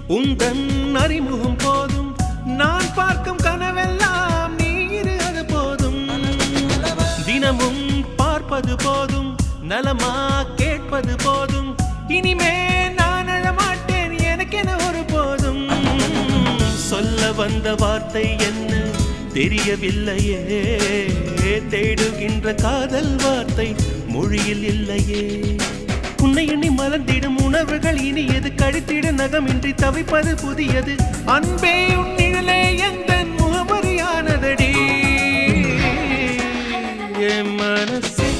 உந்தன் அறிமுகம் போதும் நான் பார்க்கும் கனவெல்லாம் நீர் அது போதும் தினமும் பார்ப்பது போதும் நலமா கேட்பது போதும் இனிமே நான் அழமாட்டேன் எனக்கென ஒரு போதும் சொல்ல வந்த வார்த்தை என்ன தெரியவில்லையே தேடுகின்ற காதல் வார்த்தை மொழியில் இல்லையே உன்னை எண்ணி மலர்ந்திடும் உணர்வுகள் இனியது கழித்திட நகமின்றி தவிப்பது புதியது அன்பே உன் நிழலே எந்த முகமறியானதடி என் மனசே